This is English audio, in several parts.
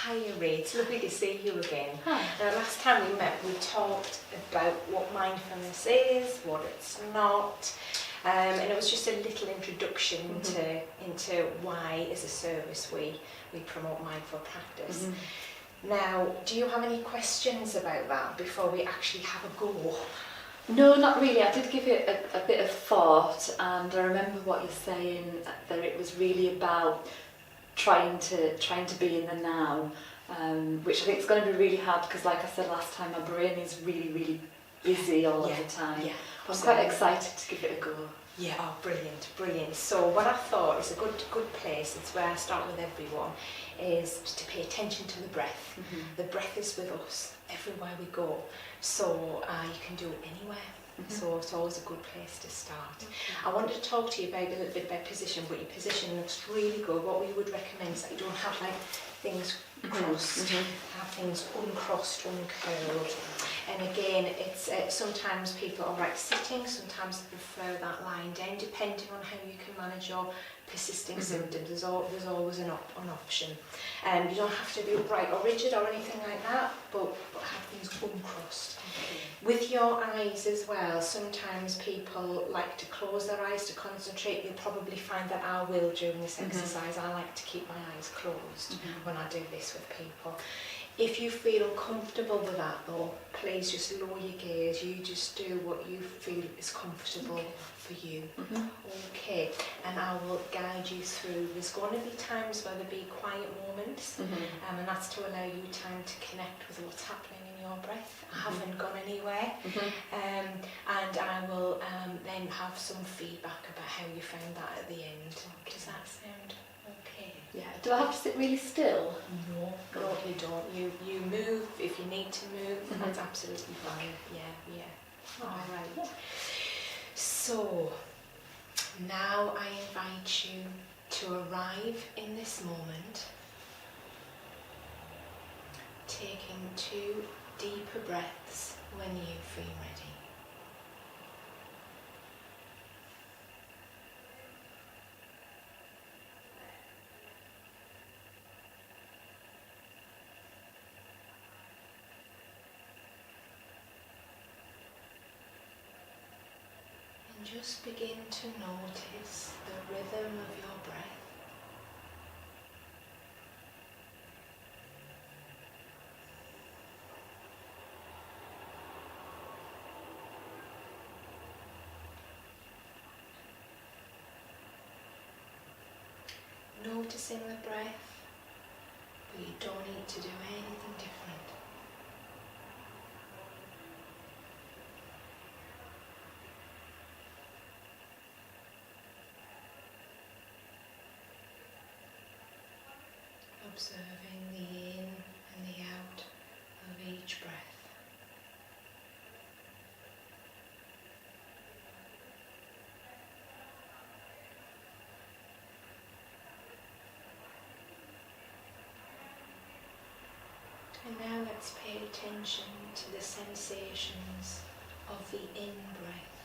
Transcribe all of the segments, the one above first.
Hiya Ray, it's lovely to see you again. Hi. Last time we met we talked about what mindfulness is, what it's not, and it was just a little introduction into why as a service we promote mindful practice. Now, do you have any questions about that before we actually have a go? No, not really. I did give it a bit of thought, and I remember what you're saying, that it was really about trying to be in the now, which I think is going to be really hard because, like I said last time, my brain is really busy all of the time. Yeah, I'm quite excited to give it a go. Yeah, oh, brilliant. So what I thought is a good place, it's where I start with everyone, is to pay attention to the breath. The breath is with us everywhere we go, so you can do it anywhere. So it's always a good place to start. I wanted to talk to you about a little bit about position, but your position looks really good. What we would recommend is that you don't have like things crossed, have things uncrossed, uncurled. And again, it's sometimes people are right sitting, sometimes they prefer that lying down, depending on how you can manage your persisting symptoms. There's always an option. You don't have to be upright or rigid or anything like that, but have things uncrossed. With your eyes as well, sometimes people like to close their eyes to concentrate. You'll probably find that I will during this exercise. I like to keep my eyes closed when I do this with people. If you feel uncomfortable with that though, please just lower your gaze. You just do what you feel is comfortable for you. Okay, and I will guide you through. There's going to be times where there'll be quiet moments, and that's to allow you time to connect with what's happening in your breath. I haven't gone anywhere, and I will then have some feedback about how you found that at the end. Does that sound okay? Yeah. Do I have to sit really still? No, you don't. You move if you need to move. That's absolutely fine. Yeah. All right. So now I invite you to arrive in this moment, taking 2 deeper breaths when you feel ready. And just begin to notice the rhythm of your breath. Noticing the breath, but you don't need to do anything different. Observing the in and the out of each breath. And now let's pay attention to the sensations of the in-breath.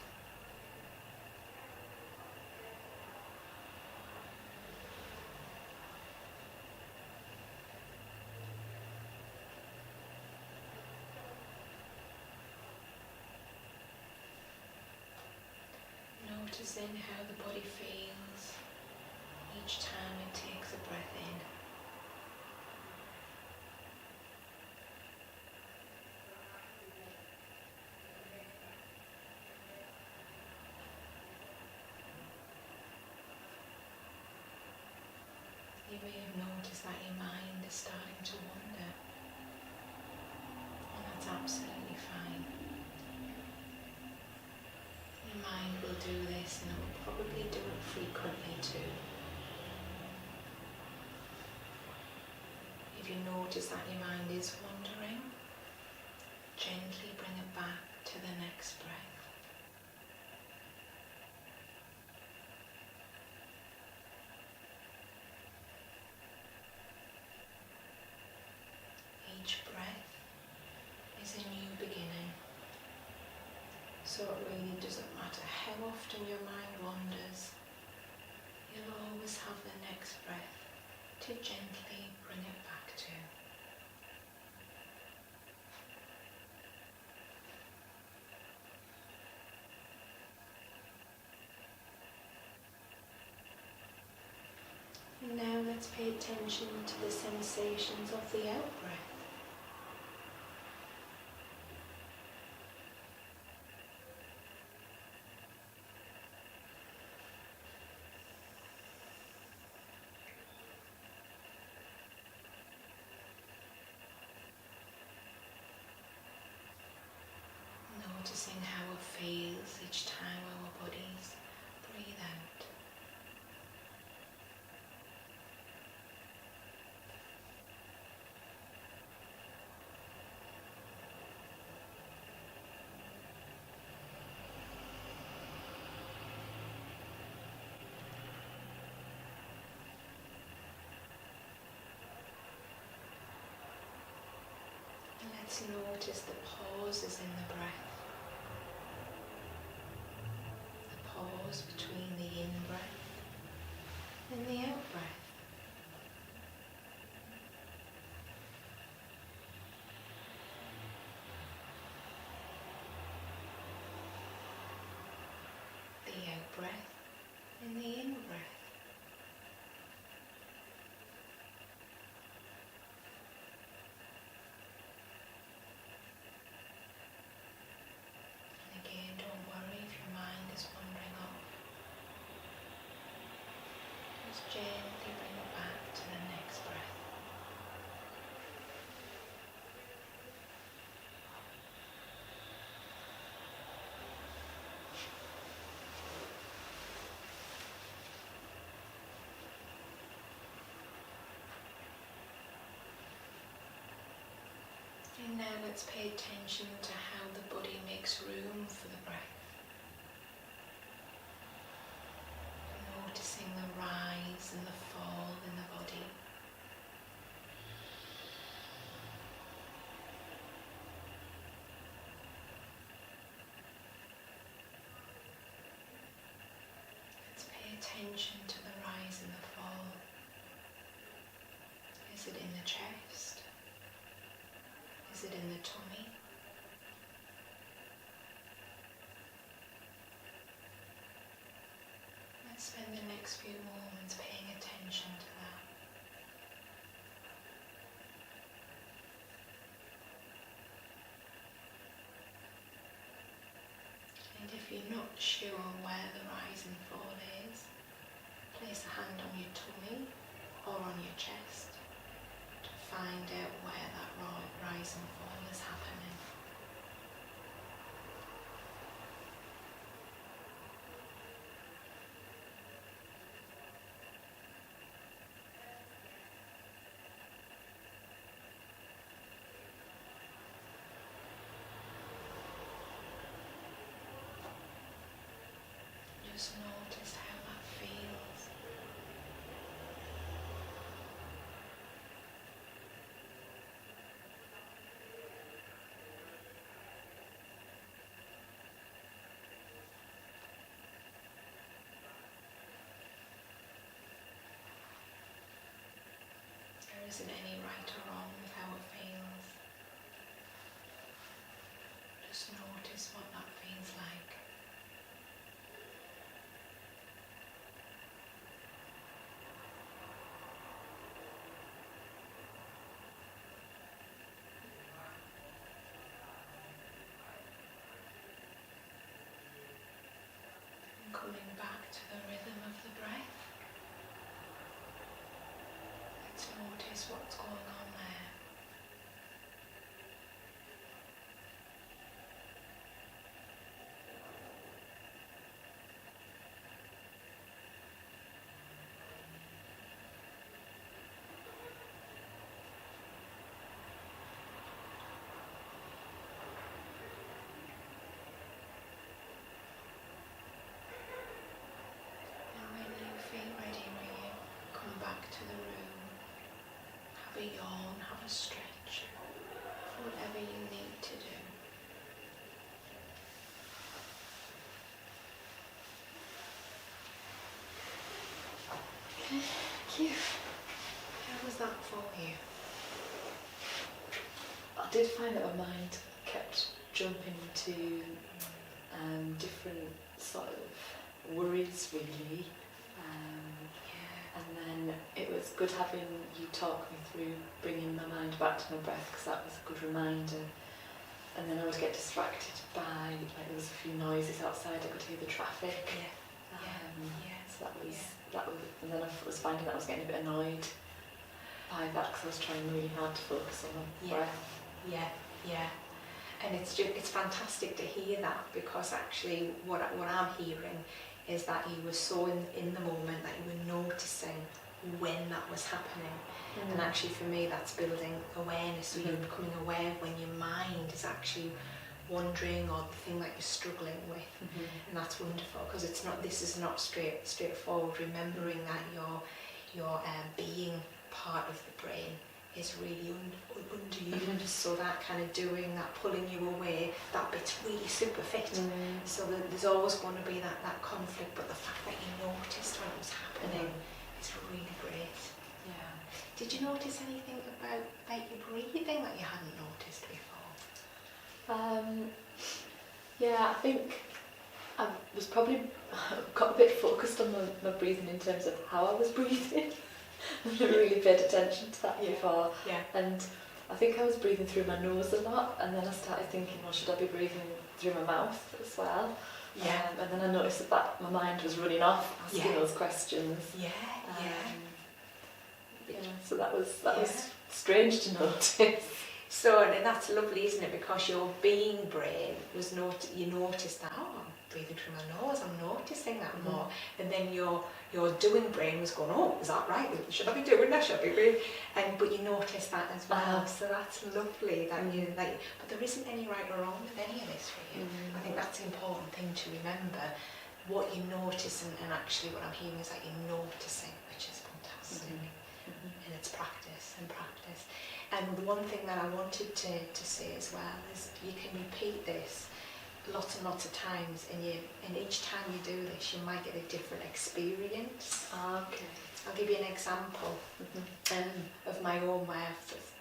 Noticing how the body feels each time it takes a breath in. You may have noticed that your mind is starting to wander, and that's absolutely fine. Your mind will do this, and it will probably do it frequently too. If you notice that your mind is wandering, gently bring it back to the next breath. Each breath is a new beginning, so it really doesn't matter how often your mind wanders, you'll always have the next breath to gently bring it back to. let's pay attention to the sensations of the out-breath. Noticing how it feels each time our bodies breathe out. And let's notice the pauses in the breath. Pause between the in-breath and the out-breath. The out-breath and the in-breath. And again, don't worry if your mind is wandering off. Just gently bring it back to the next breath. And now let's pay attention to how the body makes room for the breath. Noticing the rise and the fall in the body. Let's pay attention to the rise and the fall. Is it in the chest? Is it in the tummy? Let's spend the next few moments paying attention to that. And if you're not sure where the rise and fall is, place a hand on your tummy or on your chest to find out where that rise and fall is happening. Just notice how that feels. There isn't any right or wrong with how it feels. Just notice what that feels like. And coming back to the rhythm of the breath. Let's notice what's going on there. And when you feel ready, really come back to the room. Have a yawn, have a stretch, whatever you need to do. Thank you. How was that for you? I did find that my mind kept jumping to different sort of worries, really. And then it was good having you talk me through bringing my mind back to my breath, because that was a good reminder. And then I would get distracted by, like, there was a few noises outside, I could hear the traffic. So that was, and then I was finding that I was getting a bit annoyed by that, because I was trying really hard to focus on my breath. Yeah. And it's fantastic to hear that, because actually what I'm hearing is that you were so in the moment that you were noticing when that was happening. And actually for me that's building awareness, so you're becoming aware of when your mind is actually wandering, or the thing that you're struggling with. And that's wonderful, because this is not straightforward. Remembering that your being part of the brain is really underused, so that kind of doing that, pulling you away, that bit's really super fit. So there's always going to be that conflict, but the fact that you noticed when it was happening is really great. Yeah. Did you notice anything about your breathing that you hadn't noticed before? Yeah, I think I was probably got a bit focused on my breathing in terms of how I was breathing. I've never really paid attention to that before. And I think I was breathing through my nose a lot, and then I started thinking, well, should I be breathing through my mouth as well? And then I noticed that my mind was running off asking those questions. So that was strange to notice. So, and that's lovely, isn't it? Because your being brain you noticed that, oh, I'm breathing through my nose, I'm noticing that more. And then your doing brain was going, oh, is that right? Should I be doing that? Should I be breathing? But you noticed that as well. So that's lovely that you like. But there isn't any right or wrong with any of this for you. I think that's an important thing to remember. What you notice, and actually what I'm hearing is that you're noticing, which is fantastic. And it's practice and practice. And the one thing that I wanted to say as well is you can repeat this lots and lots of times, and each time you do this you might get a different experience. Okay. I'll give you an example of my own, where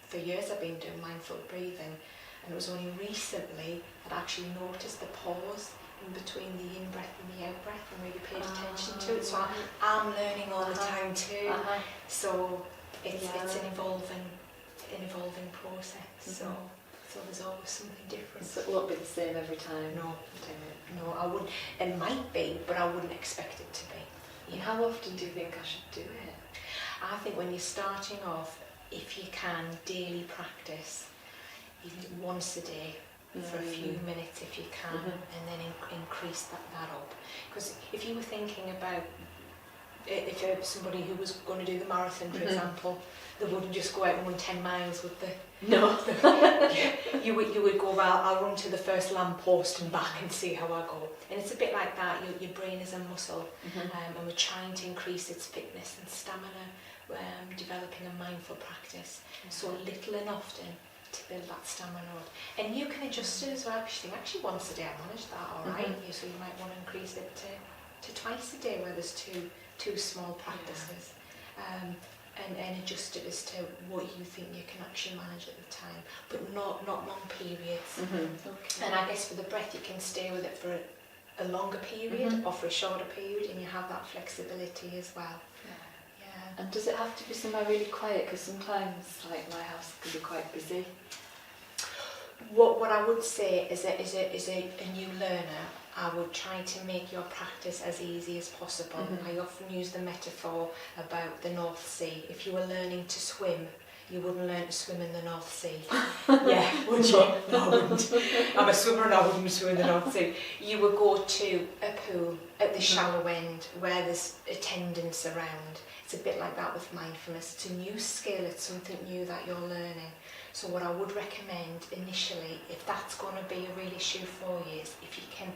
for years I've been doing mindful breathing, and it was only recently I'd actually noticed the pause in between the in-breath and the out-breath and really paid attention to it. So I'm learning all the time too. So it's an evolving process. So there's always something different. So it won't be the same every time. No, I wouldn't. It might be, but I wouldn't expect it to be. And how often do you think I should do it? I think when you're starting off, if you can, daily practice, even once a day, for a few minutes if you can, and then increase that up. Because if you were thinking about if you're somebody who was going to do the marathon, for example, they wouldn't just go out and run 10 miles with the... No. you would go, well, I'll run to the first lamppost and back and see how I go. And it's a bit like that. Your brain is a muscle, and we're trying to increase its fitness and stamina, developing a mindful practice. So little and often to build that stamina up. And you can adjust it as well, because you think, actually once a day I manage that all right. So you might want to increase it to twice a day, where there's two small practices, and adjust it as to what you think you can actually manage at the time, but not long periods. And I guess for the breath you can stay with it for a longer period or for a shorter period, and you have that flexibility as well. And does it have to be somewhere really quiet? Because sometimes, like, my house can be quite busy. What I would say is a new learner, I would try to make your practice as easy as possible. I often use the metaphor about the North Sea. If you were learning to swim, you wouldn't learn to swim in the North Sea. Would you? No, I wouldn't. I'm a swimmer and I wouldn't swim in the North Sea. You would go to a pool at the shallow end where there's attendants around. It's a bit like that with mindfulness. It's a new skill, it's something new that you're learning. So what I would recommend initially, if that's going to be a real issue for you, is if you can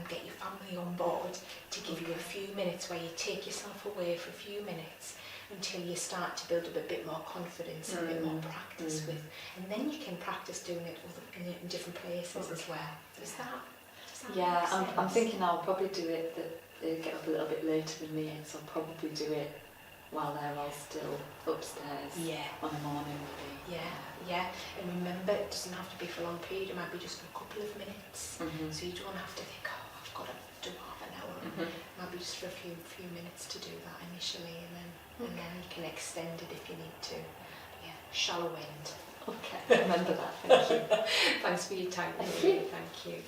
get your family on board to give you a few minutes where you take yourself away for a few minutes until you start to build up a bit more confidence and a bit more practice with, and then you can practice doing it in different places as well. Does that Yeah, make sense? I'm thinking I'll probably do it, they get up a little bit later than me, and so I'll probably do it while they're all still upstairs on a morning maybe. And remember, it doesn't have to be for a long period, it might be just for a couple of minutes. So you don't have to think, oh, I've got to do half an hour. It might be just for a few minutes to do that initially, and then you can extend it if you need to. Yeah, shallow end. Okay, remember that. Thank you. Thanks for your time. Thank you. Thank you.